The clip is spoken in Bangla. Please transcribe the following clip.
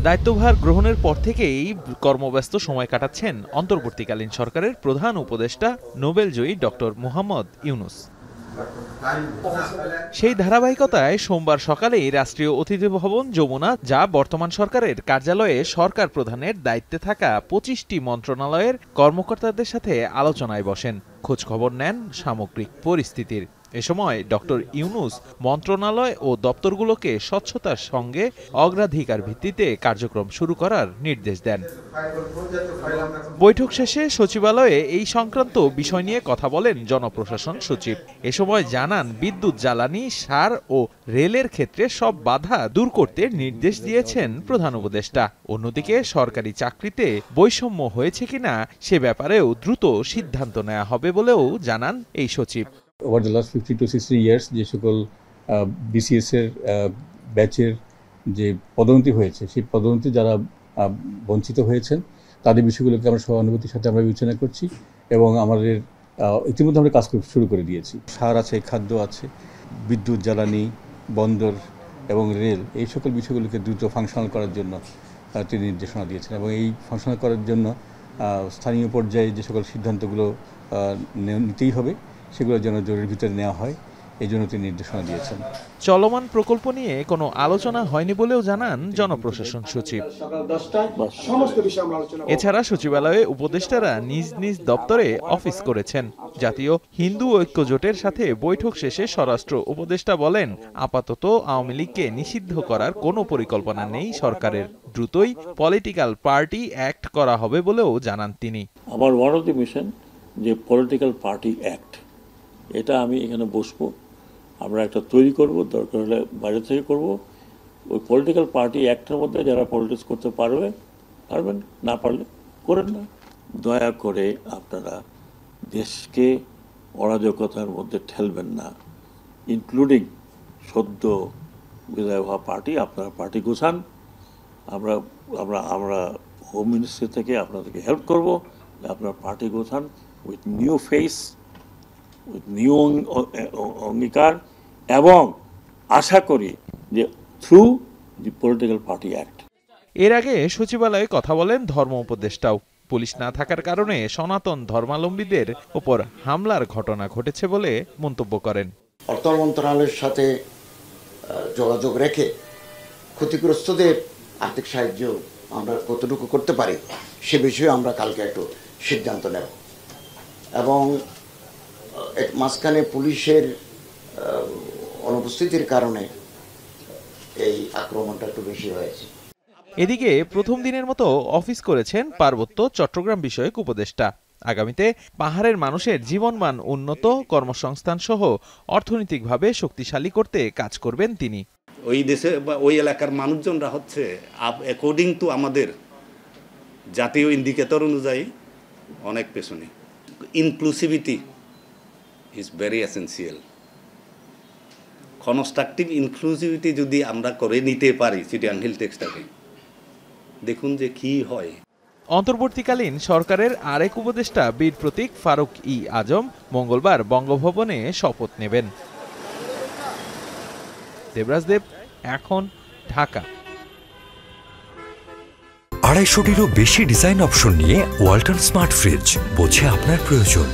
দায়িত্বভার গ্রহণের পর থেকেই কর্মব্যস্ত সময় কাটাচ্ছেন অন্তর্বর্তীকালীন সরকারের প্রধান উপদেষ্টা নোবেলজয়ী ডক্টর মুহাম্মদ ইউনূস। সেই ধারাবাহিকতায় সোমবার সকালেই রাষ্ট্রীয় অতিথি ভবন যমুনা, যা বর্তমান সরকারের কার্যালয়ে সরকার প্রধানের দায়িত্বে থাকা ২৫টি মন্ত্রণালয়ের কর্মকর্তাদের সাথে আলোচনায় বসেন, খোঁজখবর নেন সামগ্রিক পরিস্থিতির। এ সময় ডক্টর ইউনূস মন্ত্রণালয় ও দপ্তরগুলোকে স্বচ্ছতার সঙ্গে অগ্রাধিকার ভিত্তিতে কার্যক্রম শুরু করার নির্দেশ দেন। বৈঠক শেষে সচিবালয়ে এই সংক্রান্ত বিষয় নিয়ে কথা বলেন জনপ্রশাসন সচিব। এ সময় জানান, বিদ্যুৎ, জ্বালানি, সার ও রেলের ক্ষেত্রে সব বাধা দূর করতে নির্দেশ দিয়েছেন প্রধান উপদেষ্টা। অন্যদিকে সরকারি চাকরিতে বৈষম্য হয়েছে কিনা সে ব্যাপারেও দ্রুত সিদ্ধান্ত নেওয়া হবে বলেও জানান এই সচিব। Over the last 50 to 60 years যে সকল BCS এর ব্যাচের যে পদোন্নতি হয়েছে, সেই পদোন্নতি যারা বঞ্চিত হয়েছেন তাদের বিষয়গুলোকে আমরা সহানুভূতির সাথে আমরা বিবেচনা করছি এবং আমাদের ইতিমধ্যে আমরা কাজ শুরু করে দিয়েছি। সার আছে, খাদ্য আছে, বিদ্যুৎ, জ্বালানি, বন্দর এবং রেল, এই সকল বিষয়গুলোকে দ্রুত ফাংশনাল করার জন্য তিনি নির্দেশনা দিয়েছেন এবং এই ফাংশনাল করার জন্য স্থানীয় পর্যায়ে যে সকল সিদ্ধান্তগুলো নিতেই হবে সেগুলো যেন জরুরির ভিতরে নেওয়া হয়, এই জন্য তিনি নির্দেশনা দিয়েছেন। চলমান প্রকল্প নিয়ে কোনো আলোচনা হয়নি বলেও জানান জনপ্রশাসন সচিব। এছাড়া সচিবালয়ে উপদেষ্টারা নিজ নিজ দপ্তরে অফিস করেছেন। জাতীয় হিন্দু ঐক্য জোটের সাথে বৈঠক শেষে স্বরাষ্ট্র উপদেষ্টা বলেন, আপাতত আওয়ামী লীগকে নিষিদ্ধ করার কোনো পরিকল্পনা নেই সরকারের। দ্রুতই পলিটিক্যাল পার্টি অ্যাক্ট করা হবে বলেও জানান তিনি। আমার ওয়ান অফ দ্য মিশন যে পলিটিক্যাল পার্টি অ্যাক্ট, এটা আমি এখানে বসবো, আমরা একটা তৈরি করব, দরকার হলে বাইরে থেকে করব। ওই পলিটিক্যাল পার্টি অ্যাক্টের মধ্যে যারা পলিটিক্স করতে পারবেন, না পারলে করেন না। দয়া করে আপনারা দেশকে অরাজকতার মধ্যে ঠেলবেন না, ইনক্লুডিং সদ্য বিদায় হওয়া পার্টি। আপনারা পার্টি গোছান, আমরা হোম মিনিস্ট্রি থেকে আপনাদেরকে হেল্প করব, আপনার পার্টি গোছান with new face, with new অঙ্গীকার, এবং আশা করি যে through the political party act. এর আগে সচিবালয়ে কথা বলেন ধর্ম উপদেষ্টাও। পুলিশ না থাকার কারণে সনাতন ধর্মাবলম্বীদের উপর হামলার ঘটনা ঘটেছে বলে মন্তব্য করেন। অর্থ মন্ত্রণালয়ের সাথে যোগাযোগ রেখে ক্ষতিগ্রস্তদের আর্থিক সাহায্য আমরা কতটুকু করতে পারি সে বিষয়ে আমরা কালকে একটু সিদ্ধান্ত নেব এবং মাঝখানে পুলিশের অনুপস্থিতির কারণে এই আক্রমণটা একটু বেশি হয়েছে। এদিকে প্রথম দিনের মতো অফিস করেছেন পার্বত্য চট্টগ্রাম বিষয়ক উপদেষ্টা। আগামীতে পাহাড়ের মানুষের জীবনমান উন্নত, কর্মসংস্থান সহ অর্থনৈতিকভাবে শক্তিশালী করতে কাজ করবেন তিনি। ওই দেশে বা ওই এলাকার মানুষজনরা হচ্ছে অ্যাকর্ডিং টু আমাদের জাতীয় ইন্ডিকেটর অনুযায়ী অনেক পেছনে। Inclusivity is very essential. Constructive inclusivity যদি আমরা করে নিতে পারি চিটাগাং হিল টেক্সটাকে, দেখুন যে কি হয়। অন্তর্বর্তীকালীন সরকারের আরেক উপদেষ্টা বীর প্রতীক ফারুক আজম মঙ্গলবার বঙ্গভবনে শপথ নেবেন। দেবরাজ দেব, এখন, ঢাকা। ২৫০টিরও বেশি ডিজাইন অপশন নিয়ে ওয়ালটন স্মার্ট ফ্রিজ, বোঝে আপনার প্রয়োজন।